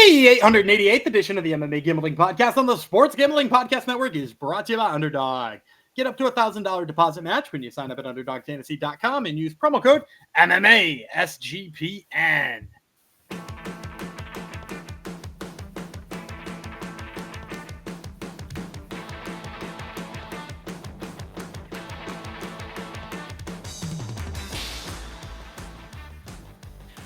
The 888th edition of the MMA Gambling Podcast on the Sports Gambling Podcast Network is brought to you by Underdog. Get up to $1,000 deposit match when you sign up at UnderdogFantasy.com and use promo code MMASGPN.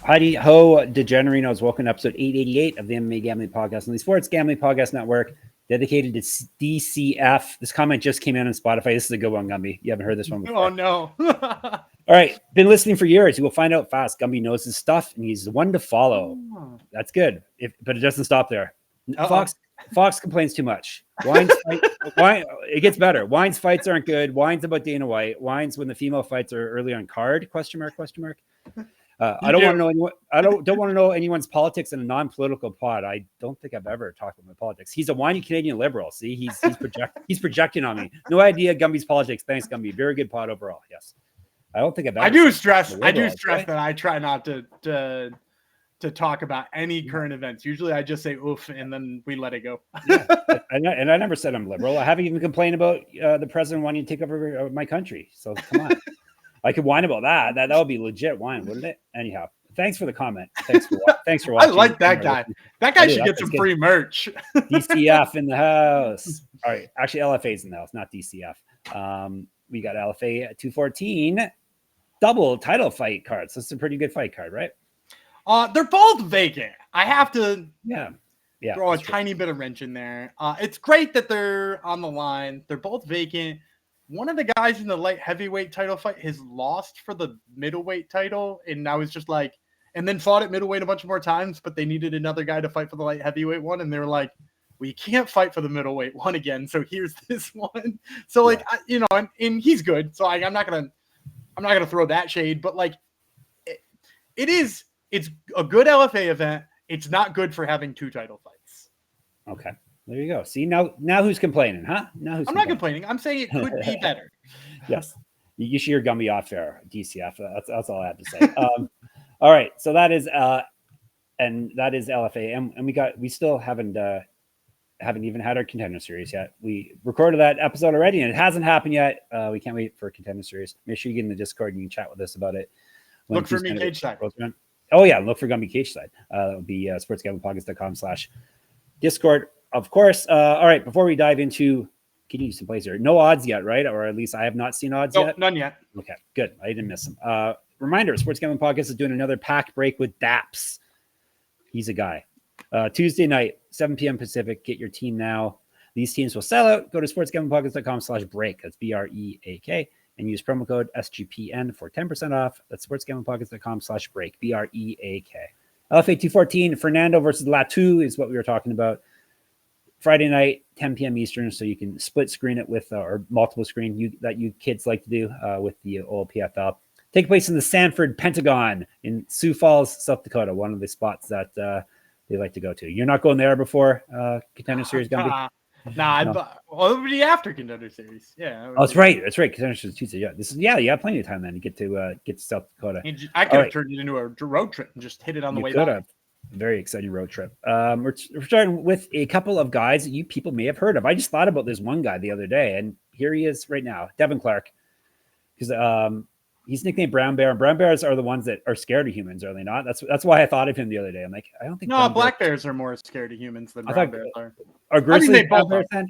Heidi ho, degenerinos. Welcome to episode 888 of the MMA Gambling Podcast on the Sports Gambling Podcast Network, dedicated to DCF. This comment just came in on Spotify. This is a good one, Gumby. You haven't heard this one before. Oh, no. All right. Been listening for years. You will find out fast. Gumby knows his stuff, and he's the one to follow. Oh. That's good. But it doesn't stop there. Fox complains too much. It gets better. Wine's fights aren't good. Wine's about Dana White. Wine's when the female fights are early on card, question mark. I don't want to know anyone. Don't want to know anyone's politics in a non-political pod. I don't think I've ever talked about my politics. He's a whiny Canadian liberal. See, he's projecting on me. No idea Gumby's politics. Thanks, Gumby. Very good pod overall. Yes, I don't think I've ever. I do stress that I try not to talk about any current events. Usually, I just say oof, and then we let it go. Yeah. And I never said I'm liberal. I haven't even complained about the president wanting to take over my country. So come on. I could whine about that. That would be legit whine, wouldn't it? Anyhow, thanks for the comment. Thanks for watching. I like that guy. That guy should get some free merch. DCF in the house. All right. Actually, LFA is in the house, not DCF. We got LFA at 214. Double title fight cards. That's a pretty good fight card, right? They're both vacant. I have to throw a tiny bit of wrench in there. It's great that they're on the line. They're both vacant. One of the guys in the light heavyweight title fight has lost for the middleweight title, and now is just like, and then fought at middleweight a bunch more times, but they needed another guy to fight for the light heavyweight one, and they were like, we can't fight for the middleweight one again, so here's this one. So like, and he's good, so I'm not gonna throw that shade, but like, it's a good LFA event. It's not good for having two title fights. Okay. There you go. See, now who's complaining, huh? I'm not complaining. I'm saying it could be better. Yes. You should hear Gumby off air, DCF. That's all I have to say. All right. So that is LFA. And we still haven't even had our contender series yet. We recorded that episode already and it hasn't happened yet. We can't wait for a contender series. Make sure you get in the Discord and you can chat with us about it. Look for me, Cage Side. Oh yeah. Look for Gumby Cage Side. That would be sportsgamblingpodcast.com/Discord. Of course. All right. Before we dive into getting you some plays here, no odds yet, right? Or at least I have not seen odds yet. None yet. Okay, good. I didn't miss them. Reminder: Sports Gambling Podcast is doing another pack break with Daps. He's a guy. Tuesday night, 7 p.m. Pacific. Get your team now. These teams will sell out. Go to sportsgamblingpodcast.com/break. That's BREAK, and use promo code SGPN for 10% off. That's sportsgamblingpodcast.com/break. BREAK. LFA 214. Fernando versus Latu is what we were talking about. Friday night, 10 p.m. Eastern, so you can split screen it with or multiple screen that you kids like to do with the old PFL. Take place in the Sanford Pentagon in Sioux Falls, South Dakota, one of the spots that they like to go to. You're not going there before Contender Series, Gumby? Well, it would be after Contender Series. Yeah. Oh, that's right. Contender Series Tuesday. Yeah, you have plenty of time then to get to South Dakota. I could have turned it into a road trip and just hit it on the way back. Very exciting road trip. We're starting with a couple of guys that you people may have heard of. I just thought about this one guy the other day, and here he is right now, Devin Clark, because he's nicknamed Brown Bear. And brown bears are the ones that are scared of humans, are they not? That's why I thought of him the other day. I'm like, I don't think. No, black bears are more scared of humans than brown bears are. Are grizzlies brown bears then?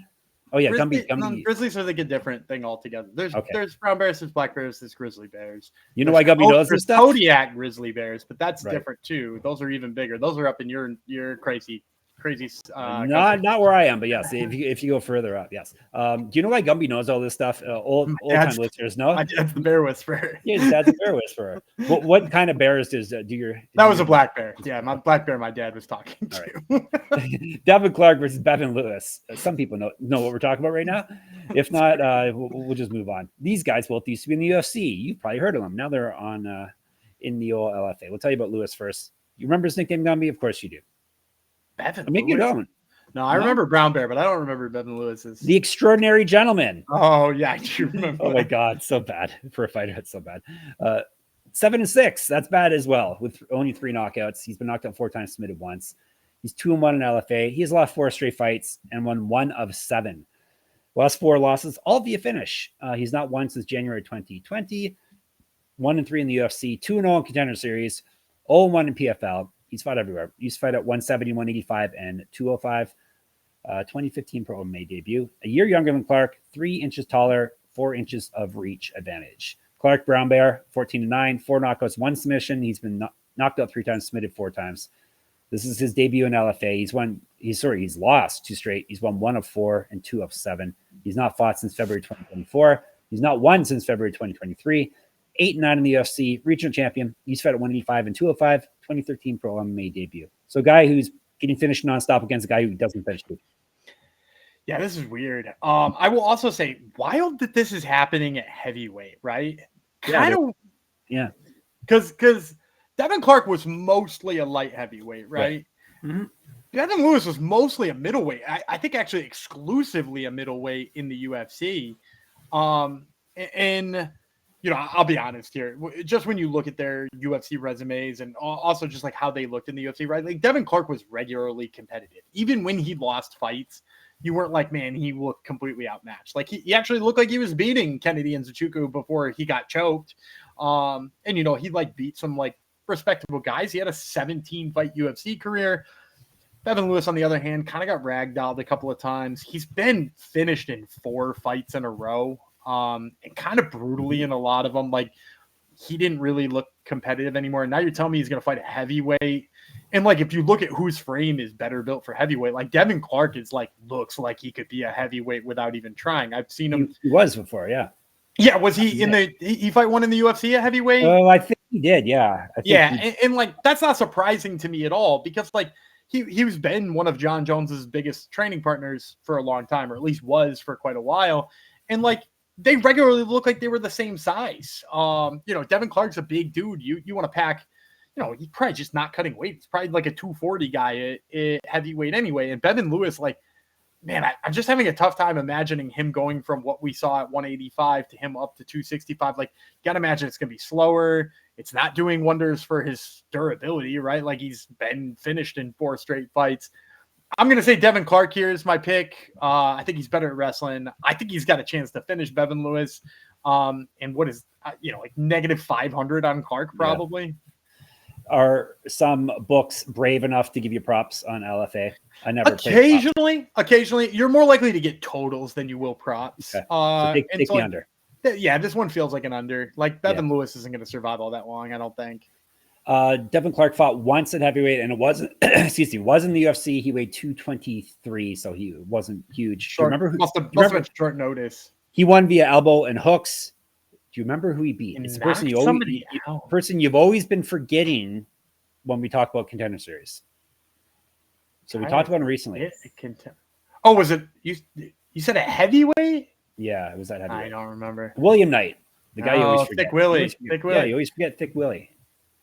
Oh yeah, Gumby. Grizzlies are like a different thing altogether. There's brown bears, there's black bears, there's grizzly bears. You know why Gumby knows this stuff? Kodiak grizzly bears, but that's different too. Those are even bigger. Those are up in your crazy. Not where I am, but yes, if you go further up, yes. Do you know why Gumby knows all this stuff? Old time listeners know. My dad's the bear whisperer. Yeah, his dad's a bear whisperer. What kind of bears do your? That was a black bear. Yeah, my black bear. My dad was talking to. Right. Devin Clark versus Bevon Lewis. Some people know what we're talking about right now. If not, we'll just move on. These guys both used to be in the UFC. You've probably heard of them. Now they're on in the old LFA. We'll tell you about Lewis first. You remember his nickname, Gumby? Of course you do. Bevon I mean, you don't. No, I remember Brown Bear, but I don't remember Bevon Lewis's. The Extraordinary Gentleman. Oh, yeah, I do remember. Oh, my God. So bad. For a fighter, it's so bad. 7-6. That's bad as well, with only 3 knockouts. He's been knocked out 4 times, submitted once. He's 2-1 in LFA. He has lost 4 straight fights and won 1 of 7. Last 4 losses, all via finish. He's not won since January 2020. 1-3 in the UFC, 2-0 in Contender Series, 0-1 in PFL. He's fought everywhere. He's fought at 170, 185, and 205. 2015 Pro MMA debut. A year younger than Clark, 3 inches taller, 4 inches of reach advantage. Clark Brown Bear, 14-9, 4 knockouts, 1 submission. He's been knocked out 3 times, submitted 4 times. This is his debut in LFA. He's lost 2 straight. He's won 1 of 4 and 2 of 7. He's not fought since February 2024. He's not won since February 2023. 8-9 in the UFC, regional champion. He's fought at 185 and 205, 2013 Pro MMA debut. So a guy who's getting finished nonstop against a guy who doesn't finish. Yeah, this is weird. I will also say, wild that this is happening at heavyweight, right? Yeah. Because Devin Clark was mostly a light heavyweight, right? Mm-hmm. Devin Lewis was mostly a middleweight. I think actually exclusively a middleweight in the UFC. And you know, I'll be honest here. Just when you look at their UFC resumes and also just like how they looked in the UFC, right? Like Devin Clark was regularly competitive. Even when he lost fights, you weren't like, man, he looked completely outmatched. Like he actually looked like he was beating Kennedy and Nzechukwu before he got choked. And, you know, he like beat some like respectable guys. He had a 17-fight UFC career. Devin Lewis, on the other hand, kind of got ragdolled a couple of times. He's been finished in 4 fights in a row. And kind of brutally in a lot of them. Like he didn't really look competitive anymore. And now you're telling me he's going to fight a heavyweight. And like, if you look at whose frame is better built for heavyweight, like Devin Clark is like, looks like he could be a heavyweight without even trying. I've seen him. He was before. Yeah. Yeah. Was he he fight one in the UFC at heavyweight? Oh, I think he did. Yeah. And like, that's not surprising to me at all because like he's been one of John Jones's biggest training partners for a long time, or at least was for quite a while. And like, they regularly look like they were the same size. You know, Devin Clark's a big dude. You want to pack, you know, he's probably just not cutting weight. He's probably like a 240 guy at heavyweight anyway. And Bevon Lewis, like, man, I'm just having a tough time imagining him going from what we saw at 185 to him up to 265. Like, you got to imagine it's going to be slower. It's not doing wonders for his durability, right? Like, he's been finished in 4 straight fights. I'm going to say Devin Clark here is my pick. I think he's better at wrestling. I think he's got a chance to finish Bevon Lewis. And what is, you know, like -500 on Clark probably. Yeah. Are some books brave enough to give you props on LFA? I never Occasionally, you're more likely to get totals than you will props. Okay. So take the like, under. Yeah, this one feels like an under. Like Bevon Lewis isn't going to survive all that long, I don't think. Devin Clark fought once at heavyweight, and it wasn't. Excuse me, was in the UFC. He weighed 223, so he wasn't huge. Must have been short notice. He won via elbow and hooks. Do you remember who he beat? It's the person you've always been forgetting when we talk about Contender Series. So we talked about him recently. Oh, was it you said a heavyweight? Yeah, it was that heavyweight. I don't remember. William Knight, the guy you always forget. Thick Willie. Yeah, you always forget Thick Willie.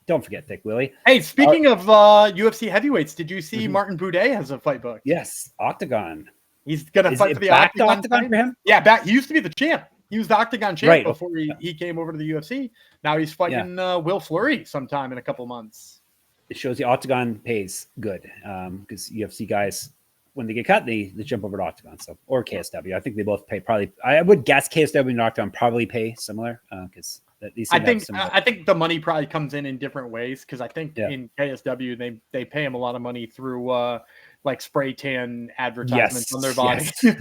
Don't forget Thick Willie. Hey, speaking of UFC heavyweights, did you see Martin Boudet has a fight book? Yes, Octagon. He's gonna fight for the Octagon for him. Yeah, he used to be the champ. He was the Octagon champ before he came over to the UFC. Now he's fighting Will Fleury sometime in a couple months. It shows the Octagon pays good because UFC guys, when they get cut, they jump over to Octagon. So or KSW. I think they both pay probably. I would guess KSW and Octagon probably pay similar because. I think the money probably comes in different ways because I think in KSW they pay him a lot of money through like spray tan advertisements on their bodies. Yes.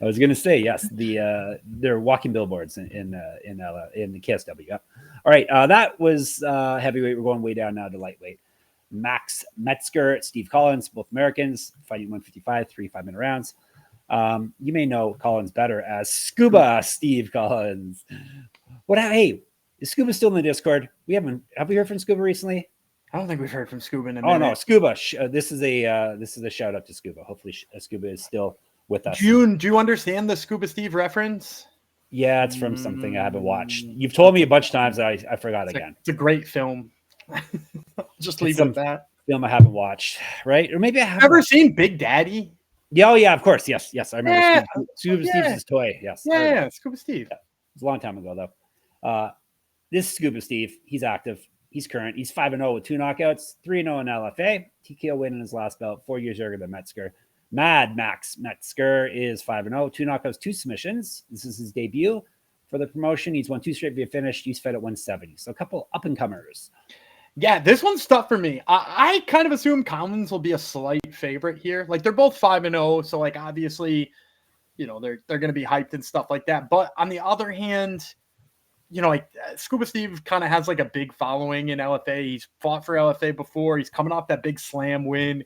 I was gonna say yes. They're walking billboards in the KSW. Yeah. All right, that was heavyweight. We're going way down now to lightweight. Max Metzger, Steve Collins, both Americans, fighting 155, 3 5-minute rounds. You may know Collins better as Scuba Steve Collins. Hey, is Scuba still in the Discord? Have we heard from Scuba recently? I don't think we've heard from Scuba in a minute. Oh no, Scuba. This is a shout out to Scuba. Hopefully Scuba is still with us. June, do you understand the Scuba Steve reference? Yeah, it's from something I haven't watched. You've told me a bunch of times. I forgot again. It's a great film. Just leave it at that. Film I haven't watched, right? Or maybe I haven't. Ever seen Big Daddy? Yeah, oh yeah, of course. Yes, I remember. Scuba Steve's his toy. Yes. Yeah, Scuba Steve. Yeah. It was a long time ago though. This is Scuba Steve. He's active. He's current. He's 5-0 with 2 knockouts, 3-0 in LFA. TKO win in his last bout, 4 years younger than Metzger. Mad Max Metzger is 5-0, 2 knockouts, 2 submissions. This is his debut for the promotion. He's won 2 straight via finish. He's fed at 170. So a couple up-and-comers. Yeah, this one's tough for me. I kind of assume Collins will be a slight favorite here. Like, they're both 5-0, so, like, obviously, you know, they're going to be hyped and stuff like that. But on the other hand, you know, like, Scuba Steve kind of has, like, a big following in LFA. He's fought for LFA before. He's coming off that big slam win.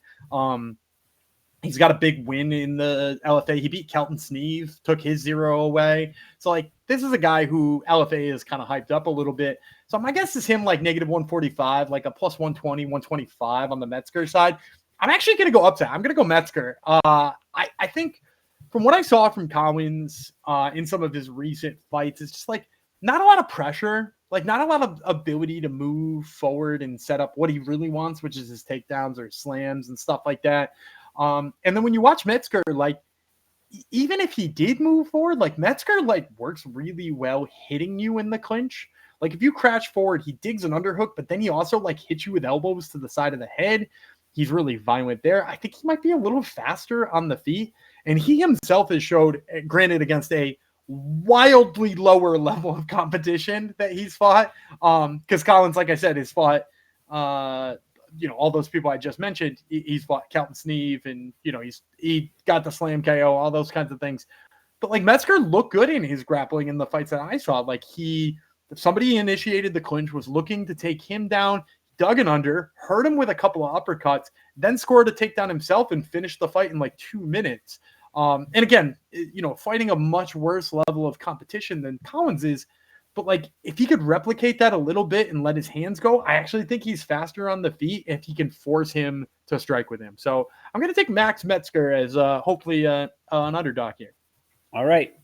He's got a big win in the LFA. He beat Kelton Sneeve, took his 0 away. So, like, this is a guy who LFA is kind of hyped up a little bit. So my guess is him like -145, like a plus 120, 125 on the Metzger side. I'm actually going to go upset. I'm going to go Metzger. I think from what I saw from Collins in some of his recent fights, it's just like not a lot of pressure, like not a lot of ability to move forward and set up what he really wants, which is his takedowns or slams and stuff like that. And then when you watch Metzger, like, even if he did move forward, like Metzger, like, works really well hitting you in the clinch. Like, if you crash forward, he digs an underhook, but then he also, like, hits you with elbows to the side of the head. He's really violent there. I think he might be a little faster on the feet. And he himself has showed, granted, against a wildly lower level of competition that he's fought. Because Collins, like I said, has fought, you know, all those people I just mentioned. He's fought Kelton Sneeve, and, you know, he got the slam KO, all those kinds of things. But, like, Metzger looked good in his grappling in the fights that I saw. Like, if somebody initiated the clinch, was looking to take him down, dug an under, hurt him with a couple of uppercuts, then scored a takedown himself and finished the fight in like 2 minutes. And again, you know, fighting a much worse level of competition than Collins is. But, like, if he could replicate that a little bit and let his hands go, I actually think he's faster on the feet if he can force him to strike with him. So I'm going to take Max Metzger as hopefully an underdog here. All right.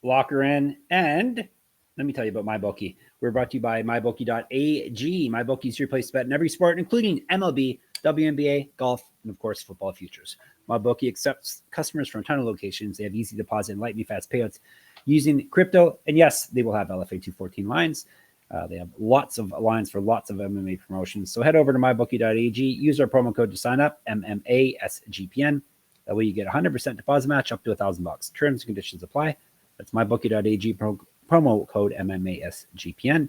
Locker in. And let me tell you about MyBookie. We're brought to you by MyBookie.ag. MyBookie is your place to bet in every sport, including MLB, WNBA, golf, and, of course, football futures. MyBookie accepts customers from a ton of locations. They have easy deposit and lightning fast payouts using crypto. And, yes, they will have LFA 214 lines. They have lots of lines for lots of MMA promotions. So head over to MyBookie.ag. Use our promo code to sign up, MMASGPN. That way you get 100% deposit match up to $1,000. Terms and conditions apply. That's MyBookie.ag promo code MMASGPN.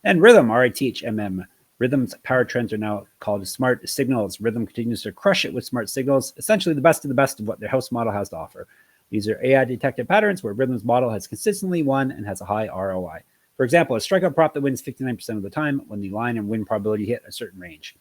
And Rhythm, RITHMM. Rhythm's power trends are now called smart signals. Rhythm continues to crush it with smart signals, essentially the best of what their house model has to offer. These are AI-detected patterns where Rhythm's model has consistently won and has a high ROI. For example, a strikeout prop that wins 59% of the time when the line and win probability hit a certain range.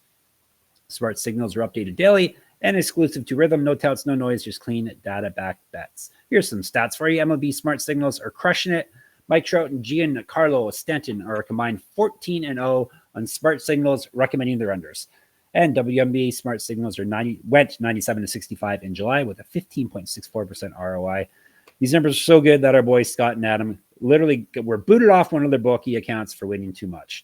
Smart signals are updated daily and exclusive to Rhythm. No touts, no noise, just clean data-backed bets. Here's some stats for you. MLB smart signals are crushing it. Mike Trout and Giancarlo Stanton are a combined 14-0 on smart signals, recommending their unders. And WNBA smart signals went 97-65 in July with a 15.64% ROI. These numbers are so good that our boys Scott and Adam literally were booted off one of their bookie accounts for winning too much.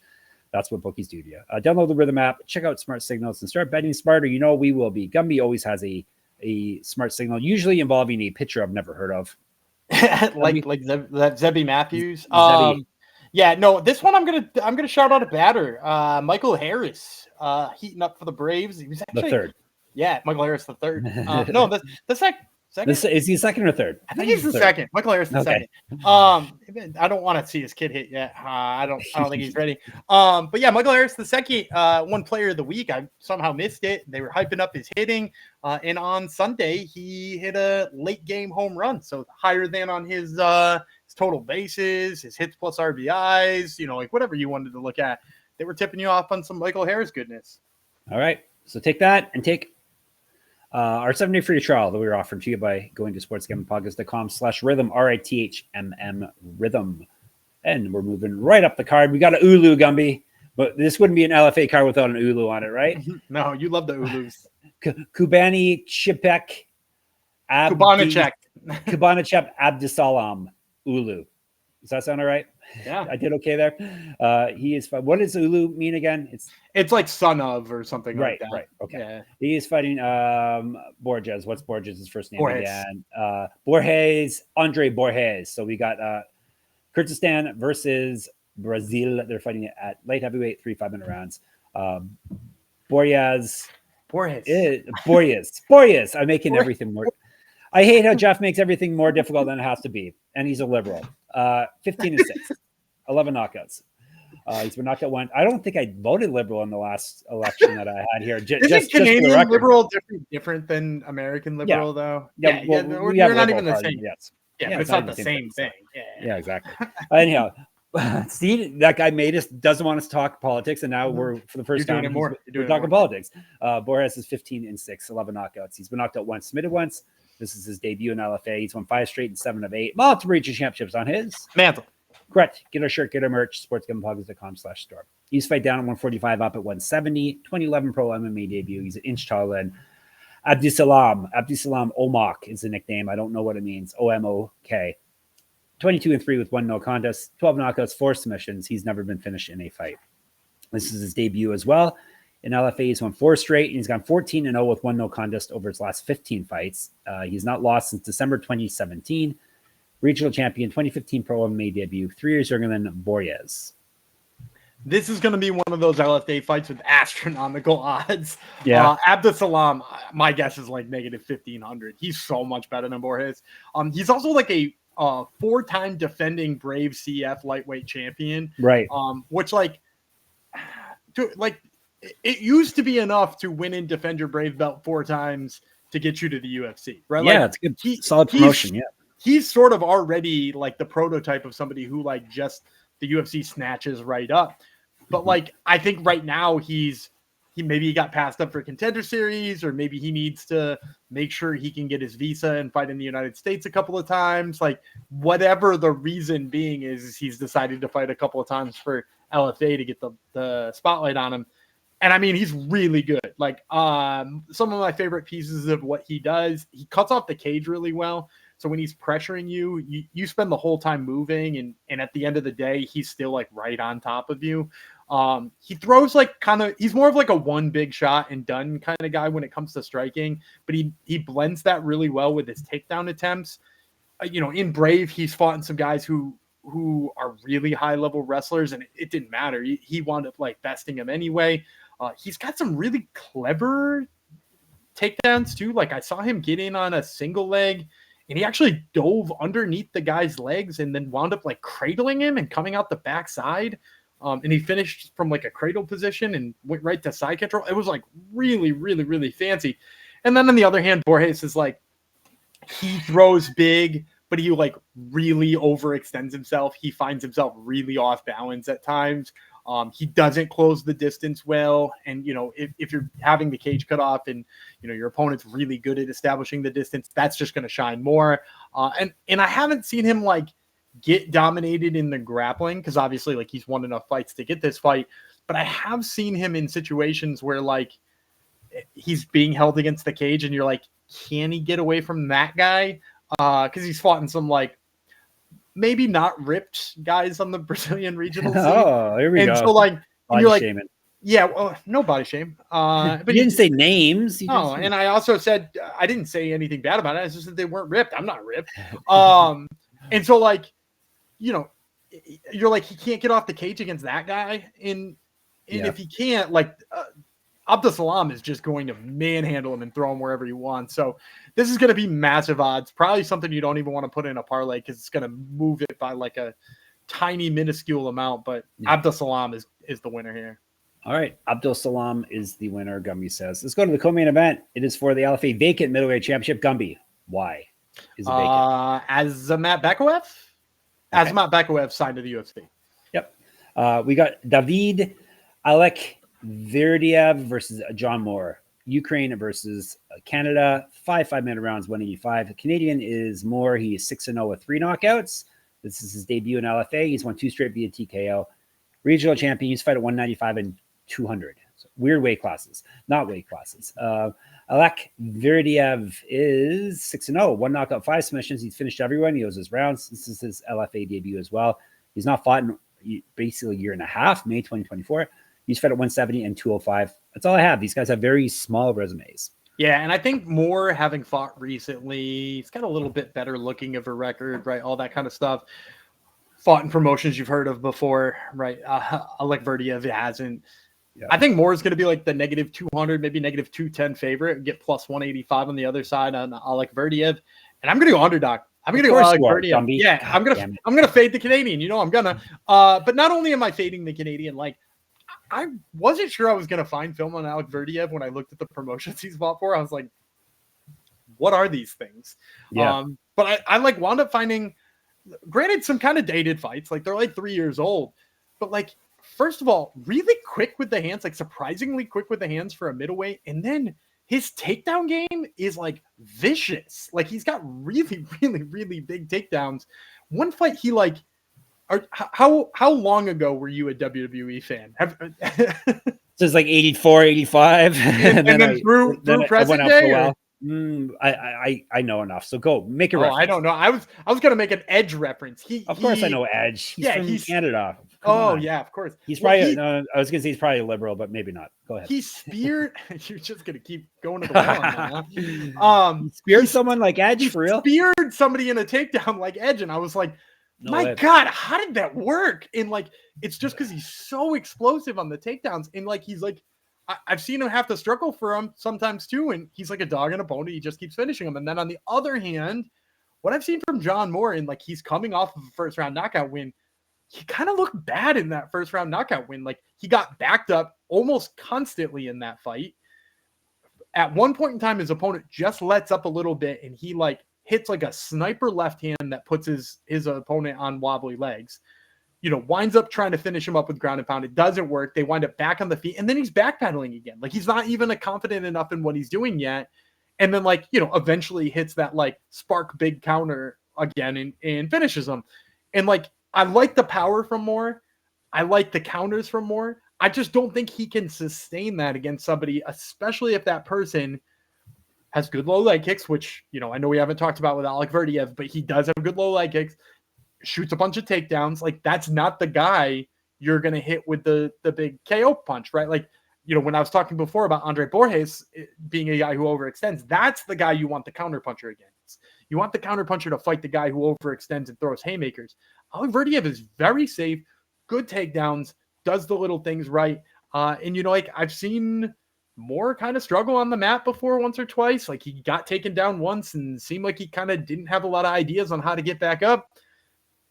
That's what bookies do to you. Download the Rhythm app, check out smart signals, and start betting smarter. You know we will be. Gumby always has a smart signal, usually involving a pitcher I've never heard of. like Zebby Matthews. Yeah, no, this one I'm gonna shout out a batter, Michael Harris, heating up for the Braves. He was actually the third. Yeah, Michael Harris the third. No, the second. Is he second or third? I think he's the second. Michael Harris the second. I don't want to see his kid hit yet. I don't think he's ready. But yeah, Michael Harris the second, one player of the week. I somehow missed it. They were hyping up his hitting, and on Sunday he hit a late game home run, so higher than on his total bases, his hits plus RBIs. You know, like whatever you wanted to look at, they were tipping you off on some Michael Harris goodness. All right, so take that and take our 7-day free trial that we were offered to you by going to sportsgamblingpodcast.com/rhythm, RITHMM rhythm. And we're moving right up the card. We got an Uulu, Gumby, but this wouldn't be an LFA card without an Uulu on it, right? No, you love the Uulus. Kubanychbek. Kubanychbek Abdisalam Uulu. Does that sound all right? Yeah, I did okay there. He is. What does Uulu mean again? It's like son of or something right, like that. Right. Okay. Yeah. He is fighting Borges. What's Borges' first name Borges. again? Borges, Andre Borges. So we got Kyrgyzstan versus Brazil. They're fighting at light heavyweight, 3 5-minute rounds. Borges. I'm making everything more. I hate how Jeff makes everything more difficult than it has to be, and he's a liberal. 15-6, 11 knockouts. He's been knocked out one. I don't think I voted liberal in the last election that I had here. Isn't Canadian liberal different than American liberal, though? Yeah, you're not even the same. Yes. Yeah, but it's not the same thing. Yeah, exactly. Anyhow, see, that guy doesn't want us to talk politics, and now we're, for the first time, we're talking politics. Borges is 15-6, 11 knockouts. He's been knocked out once, submitted once. This is his debut in LFA. He's won 5 straight and 7 of 8. Multiple regional championships on his mantle. Correct. Get our shirt, get our merch, sportsgamblingpockets.com/store. He's fight down at 145, up at 170. 2011 pro MMA debut. He's an inch taller than Abdisalam Omok is the nickname. I don't know what it means. OMOK. 22-3 with 1 no contest, 12 knockouts, 4 submissions. He's never been finished in a fight. This is his debut as well. In LFA, he's won 4 straight, and he's gone 14-0 with 1 no contest over his last 15 fights. He's not lost since December 2017. Regional champion, 2015 pro MMA debut, 3 years younger than Borges. This is going to be one of those LFA fights with astronomical odds. Yeah. Abdisalam, my guess is like negative 1,500. He's so much better than Borges. He's also like a 4-time defending Brave CF lightweight champion. Right. Which it used to be enough to win and defend your Brave belt 4 times to get you to the UFC, right? Yeah, it's a good, solid promotion. Yeah. He's sort of already like the prototype of somebody who like just the UFC snatches right up. But like, I think right now he got passed up for Contender Series, or maybe he needs to make sure he can get his visa and fight in the United States a couple of times. Like, whatever the reason being is he's decided to fight a couple of times for LFA to get the spotlight on him. And I mean, he's really good. Like, some of my favorite pieces of what he does, he cuts off the cage really well. So when he's pressuring you, you spend the whole time moving, and at the end of the day, he's still like right on top of you. He throws like he's more of like a one big shot and done kind of guy when it comes to striking, but he blends that really well with his takedown attempts. In Brave, he's fought in some guys who are really high level wrestlers, and it didn't matter. He wound up like besting him anyway. He's got some really clever takedowns too. Like, I saw him get in on a single leg, and he actually dove underneath the guy's legs and then wound up like cradling him and coming out the backside. And he finished from like a cradle position and went right to side control. It was like really, really, really fancy. And then on the other hand, Borges is like, he throws big, but he like really overextends himself. He finds himself really off balance at times. He doesn't close the distance well. And, if you're having the cage cut off and, your opponent's really good at establishing the distance, that's just going to shine more. And I haven't seen him like get dominated in the grappling, because obviously like he's won enough fights to get this fight. But I have seen him in situations where like he's being held against the cage and you're like, can he get away from that guy? Because he's fought in some like maybe not ripped guys on the Brazilian regional scene. Oh, here we go. So like, body you're like, shaming. Yeah, well, no body shame. But you didn't say names. And I also said I didn't say anything bad about it. I just said they weren't ripped. I'm not ripped. And so like, you're like, he can't get off the cage against that guy. And if he can't, like, Abdisalam is just going to manhandle him and throw him wherever he wants. So this is going to be massive odds. Probably something you don't even want to put in a parlay, because it's going to move it by like a tiny, minuscule amount. But Abdisalam is the winner here. All right. Abdisalam is the winner, Gumby says. Let's go to the co-main event. It is for the LFA vacant middleweight championship. Gumby, why is it vacant? Azamat Bekaev? Okay. Azamat Bekaev signed to the UFC. Yep. We got David Allakhverdiev versus John Moore. Ukraine versus Canada. 5-minute rounds, 185. The Canadian is Moore. He is 6-0 with 3 knockouts. This is his debut in LFA. He's won 2 straight via TKO. Regional champion. He's fight at 195 and 200. So weird weight classes. Not weight classes. Allakhverdiev is 6-0. 1 knockout, 5 submissions. He's finished everyone. He owes his rounds. This is his LFA debut as well. He's not fought in basically a year and a half, May 2024. He's fought at 170 and 205. That's all I have. These guys have very small resumes. Yeah, and I think Moore, having fought recently, he's got a little bit better looking of a record, right? All that kind of stuff. fought in promotions you've heard of before, right? Allakhverdiev hasn't. Yeah. I think Moore is going to be like the negative 200, maybe negative 210 favorite, get plus 185 on the other side on Allakhverdiev. And I'm going to go underdog. I'm going to go Allakhverdiev. Yeah, I'm going to fade the Canadian. I'm going to. But not only am I fading the Canadian, like I wasn't sure I was going to find film on Allakhverdiev when I looked at the promotions he's fought for. I was like, what are these things? Yeah. But I like wound up finding, granted, some kind of dated fights. Like they're like 3 years old, but like, first of all, really quick with the hands, like surprisingly quick with the hands for a middleweight. And then his takedown game is like vicious. Like he's got really, really, really big takedowns. One fight he like, how long ago were you a WWE fan? So it's like 84, 85. And then through present day? I know enough. So go make a reference. I don't know. I was gonna make an Edge reference. Of course I know Edge. He's from Canada. Yeah, of course. He's probably I was gonna say he's probably a liberal, but maybe not. Go ahead. He speared. You're just gonna keep going to the well on that. He speared someone like Edge for real? Speared somebody in a takedown like Edge, and I was like, God, how did that work? And like, it's just because he's so explosive on the takedowns, and like he's like, I've seen him have to struggle for him sometimes too, and he's like a dog and a pony. He just keeps finishing him. And then on the other hand, what I've seen from John Moore, and like he's coming off of a first round knockout win, he kind of looked bad in that first round knockout win. Like he got backed up almost constantly in that fight. At one point in time, his opponent just lets up a little bit, and he like hits like a sniper left hand that puts his opponent on wobbly legs. Winds up trying to finish him up with ground and pound. It doesn't work. They wind up back on the feet, and then he's backpedaling again. Like he's not even confident enough in what he's doing yet. And then eventually hits that like spark big counter again and finishes him. And like, I like the power from Moore. I like the counters from Moore. I just don't think he can sustain that against somebody, especially if that person has good low leg kicks, which, I know we haven't talked about with Allakhverdiev, but he does have good low leg kicks. Shoots a bunch of takedowns. Like that's not the guy you're going to hit with the big KO punch, right? Like, when I was talking before about Andre Borges being a guy who overextends, that's the guy you want the counter puncher against. You want the counter puncher to fight the guy who overextends and throws haymakers. Allakhverdiev is very safe, good takedowns, does the little things right. And I've seen Moore kind of struggle on the mat before once or twice. Like he got taken down once and seemed like he kind of didn't have a lot of ideas on how to get back up.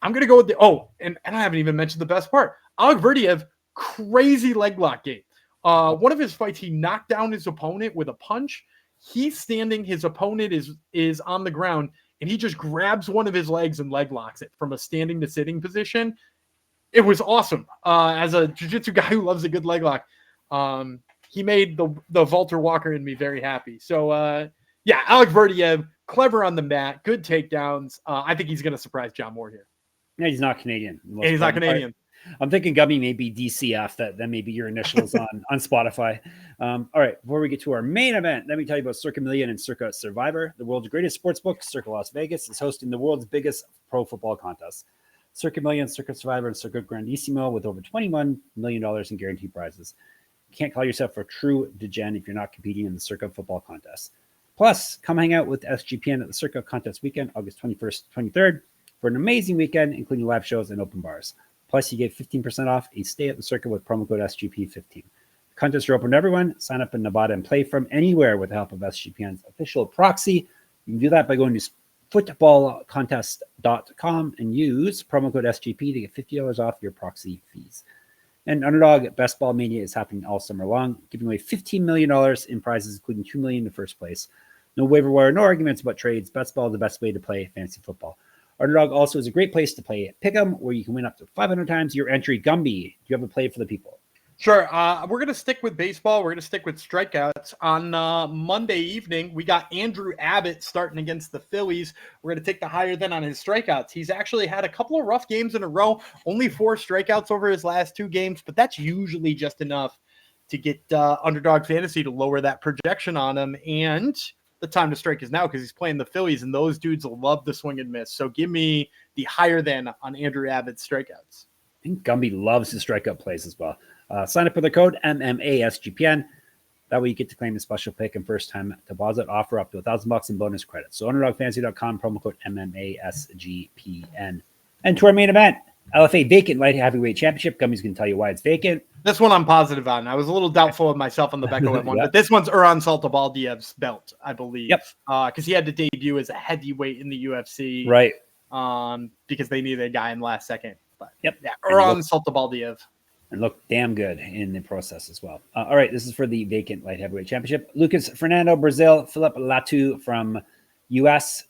I'm going to go with and I haven't even mentioned the best part. Allakhverdiev, crazy leg lock game. One of his fights, he knocked down his opponent with a punch. He's standing, his opponent is on the ground, and he just grabs one of his legs and leg locks it from a standing to sitting position. It was awesome. As a jiu-jitsu guy who loves a good leg lock, he made the Walter Walker in me very happy. So, Allakhverdiev, clever on the mat, good takedowns. I think he's going to surprise John Moore here. No, he's not Canadian. And he's not Canadian. I'm thinking Gummy may be DCF. That may be your initials on Spotify. All right. Before we get to our main event, let me tell you about Circa Million and Circa Survivor. The world's greatest sports book, Circa Las Vegas, is hosting the world's biggest pro football contest. Circa Million, Circa Survivor, and Circa Grandissimo with over $21 million in guaranteed prizes. You can't call yourself a true degen if you're not competing in the Circa football contest. Plus, come hang out with SGPN at the Circa contest weekend, August 21st, 23rd, for an amazing weekend, including live shows and open bars. Plus, you get 15% off a stay at the Circa with promo code SGP15. The contests are open to everyone. Sign up in Nevada and play from anywhere with the help of SGPN's official proxy. You can do that by going to footballcontest.com and use promo code SGP to get $50 off your proxy fees. And Underdog Best Ball Mania is happening all summer long, giving away $15 million in prizes, including $2 million in first place. No waiver wire, no arguments about trades. Best Ball is the best way to play fantasy football. Underdog also is a great place to play Pick'em, where you can win up to 500 times your entry. Gumby, do you have a play for the people? Sure. We're going to stick with baseball. We're going to stick with strikeouts. On Monday evening, we got Andrew Abbott starting against the Phillies. We're going to take the higher than on his strikeouts. He's actually had a couple of rough games in a row, only 4 strikeouts over his last 2 games, but that's usually just enough to get Underdog Fantasy to lower that projection on him. And the time to strike is now because he's playing the Phillies, and those dudes love the swing and miss. So give me the higher than on Andrew Abbott's strikeouts. I think Gumby loves his strikeout plays as well. Sign up with the code MMASGPN. That way you get to claim a special pick and first time deposit offer up to $1,000 in bonus credits. So underdogfantasy.com, promo code MMASGPN. And to our main event, LFA vacant light heavyweight championship. Gummy's going to tell you why it's vacant. This one I'm positive on. I was a little doubtful of myself on the Beko one, but this one's Uran Saltabaldiev's belt, I believe. Yep. Because he had to debut as a heavyweight in the UFC. Right. Because they needed a guy in the last second. But yeah, Uran Saltabaldiev. And looked damn good in the process as well. All right, this is for the vacant light heavyweight championship. Lucas Fernando, Brazil. Phillip Latu from U.S.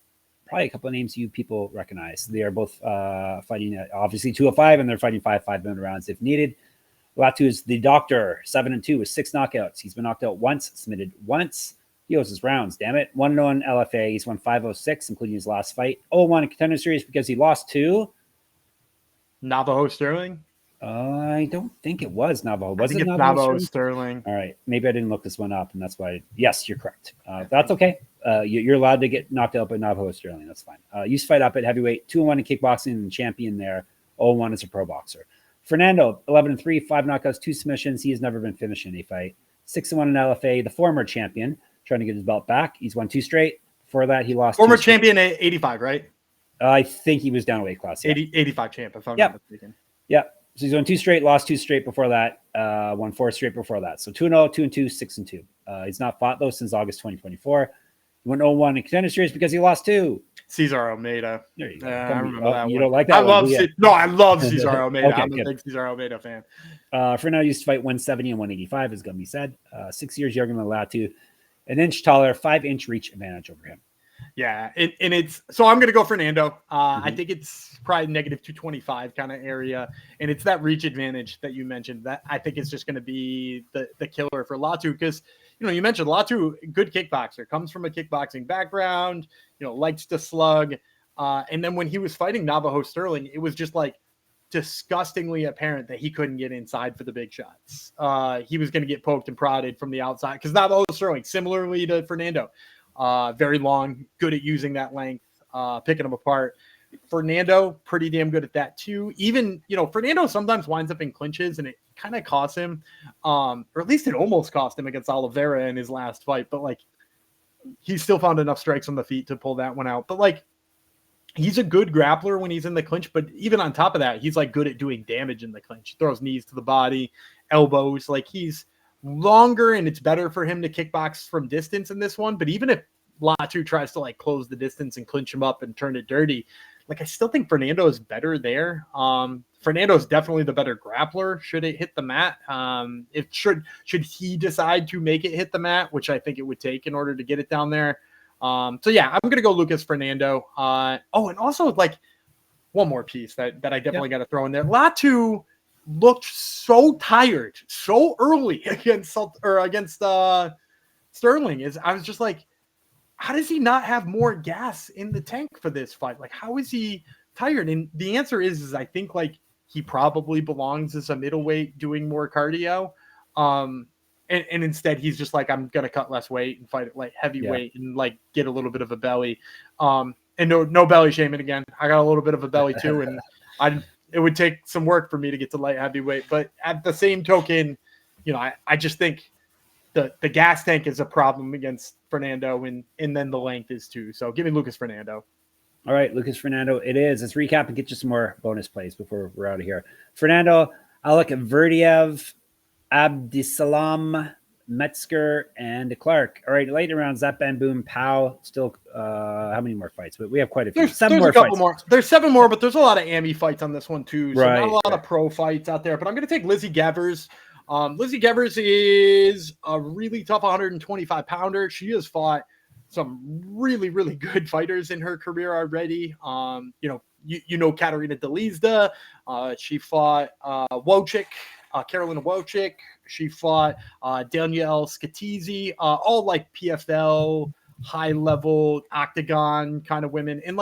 Probably a couple of names you people recognize. They are both fighting at obviously 205, and they're fighting 5-minute rounds if needed. Latu is the doctor, 7-2 with 6 knockouts. He's been knocked out once, submitted once. He owes his rounds, damn it. 1-0 LFA. He's won 506, including his last fight. 0-1 in Contender Series because he lost to Navajo Sterling. I don't think it was Navajo. Was it Navajo Sterling? All right. Maybe I didn't look this one up, and that's why. Yes, you're correct. That's okay. You're allowed to get knocked out by Navajo Sterling. That's fine. Used to fight up at heavyweight, 2-1 in kickboxing, and champion there. 0-1 as a pro boxer. Fernando, 11-3, 5 knockouts, 2 submissions. He has never been finished in a fight. 6-1 in LFA, the former champion, trying to get his belt back. He's won 2 straight. Before that, he lost. Former champion at 85, right? I think he was down a weight class. Yeah. 85 champ, if I'm not mistaken. Yeah. So he's won 2 straight, lost 2 straight before that, won 4 straight before that. So 2-0, 2-2, 6-2. He's not fought, though, since August 2024. He went 0-1 in Contender Series because he lost 2. Cesar Almeida. There you go. I remember that you one. don't like that I one? I love Cesar Almeida. Okay, I'm good. a big Cesar Almeida fan. Fernando used to fight 170 and 185, as Gumby said. 6 years younger than Latu. An inch taller, 5-inch reach advantage over him. Yeah, and it's so I'm going to go Fernando. I think it's probably negative 225 kind of area, and it's that reach advantage that you mentioned that I think is just going to be the killer for Latu because you mentioned Latu, good kickboxer, comes from a kickboxing background, likes to slug, and then when he was fighting Navajo Sterling, it was just like disgustingly apparent that he couldn't get inside for the big shots. He was going to get poked and prodded from the outside because Navajo Sterling, similarly to Fernando. Very long, good at using that length, picking them apart. Fernando, pretty damn good at that too. Even, Fernando sometimes winds up in clinches and it kind of costs him, or at least it almost cost him against Oliveira in his last fight. But he still found enough strikes on the feet to pull that one out. But he's a good grappler when he's in the clinch. But even on top of that, he's good at doing damage in the clinch. Throws knees to the body, elbows. He's longer and it's better for him to kickbox from distance in this one. But even if Latu tries to close the distance and clinch him up and turn it dirty, I still think Fernando is better there. Fernando is definitely the better grappler. Should it hit the mat? Should he decide to make it hit the mat, which I think it would take in order to get it down there. So yeah, I'm gonna go Lucas Fernando. And also one more piece that I definitely got to throw in there. Latu looked so tired so early against Sterling. I was just how does he not have more gas in the tank for this fight? How is he tired? And the answer is I think he probably belongs as a middleweight doing more cardio. And instead he's just I'm going to cut less weight and fight at light heavyweight and get a little bit of a belly. And no belly shaming again. I got a little bit of a belly too. And it would take some work for me to get to light heavyweight, but at the same token, I just think the gas tank is a problem against Fernando, and then the length is too. So give me Lucas Fernando. All right, Lucas Fernando, it is. Let's recap and get you some more bonus plays before we're out of here. Fernando, Allakhverdiev, Abdisalam, Metzger, and Clark. All right, later rounds, that Bam Boom, Pow. Still, how many more fights? We have quite a few. There's a couple more. There's 7 more, but there's a lot of AMI fights on this one too. So not a lot of pro fights out there. But I'm going to take Lizzie Gevers. Lizzie Gevers is a really tough 125 pounder. She has fought some really, really good fighters in her career already. Katerina Delizda. She fought Wojcik. Carolina Wojcik. She fought Danielle Scatizzi, all PFL, high-level octagon kind of women. And,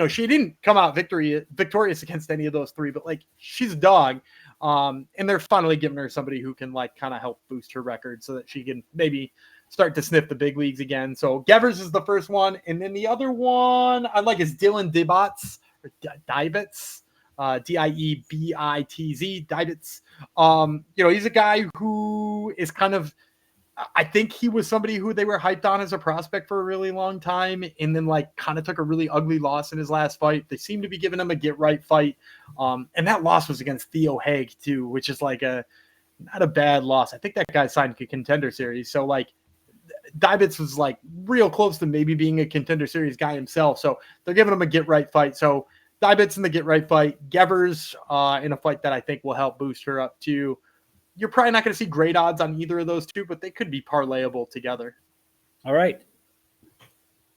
she didn't come out victorious against any of those 3, but, she's a dog. And they're finally giving her somebody who can, kind of help boost her record so that she can maybe start to sniff the big leagues again. So Gevers is the first one. And then the other one I like is Dylan Dibitz, or Dibitz. Diebitz, Dibitz. He's a guy who is kind of I think he was somebody who they were hyped on as a prospect for a really long time, and then like kind of took a really ugly loss in his last fight. They seem to be giving him a get right fight. And that loss was against Theo Haig too, which is like not a bad loss. I think that guy signed a Contender Series. So like Dybitz was like real close to maybe being a Contender Series guy himself. So they're giving him a get right fight. So Dybitz in the get right fight, Gevers in a fight that I think will help boost her up too. You're probably not going to see great odds on either of those two, but they could be parlayable together. All right.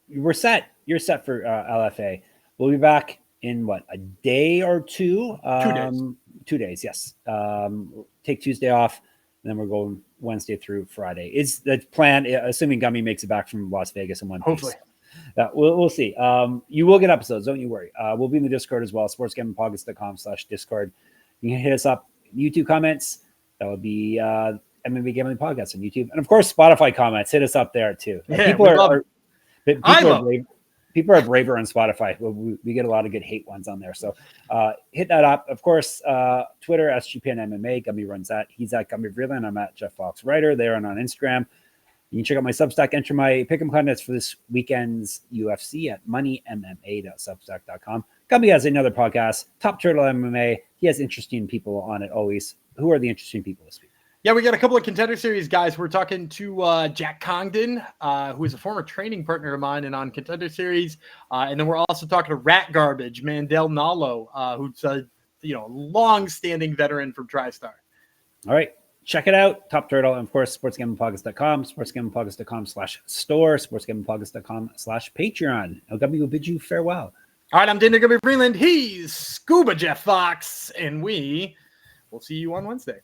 We're set. You're set for LFA. We'll be back in a day or two? 2 days. 2 days, yes. Take Tuesday off, and then we're going Wednesday through Friday. Is the plan, assuming Gummy makes it back from Las Vegas in one piece. Hopefully. We'll see. You will get episodes, don't you worry. We'll be in the Discord as well, sportsgamblingpockets.com/Discord. You can hit us up in YouTube comments. That would be MMA Gambling Podcast on YouTube. And, of course, Spotify comments. Hit us up there, too. Yeah, people are braver on Spotify. We get a lot of good hate ones on there. So hit that up. Of course, Twitter, SGPN MMA. Gummy runs that. He's at Gummy Vreeland. I'm at Jeff Fox Writer there and on Instagram. You can check out my Substack. Enter my pick'em contests for this weekend's UFC at moneymma.substack.com. Gummy has another podcast, Top Turtle MMA. He has interesting people on it always. Who are the interesting people this week? Yeah, we got a couple of Contender Series guys. We're talking to Jack Congdon, who is a former training partner of mine and on Contender Series. And then we're also talking to Rat Garbage, Mandel Nalo, who's a long-standing veteran from TriStar. All right. Check it out. Top Turtle. And of course, sportsgamblingpockets.com, sportsgamblingpockets.com/store, sportsgamblingpockets.com/Patreon. Now, Gummy will bid you farewell. All right, I'm Dana Gummy Freeland. He's Scuba Jeff Fox, and we'll see you on Wednesday.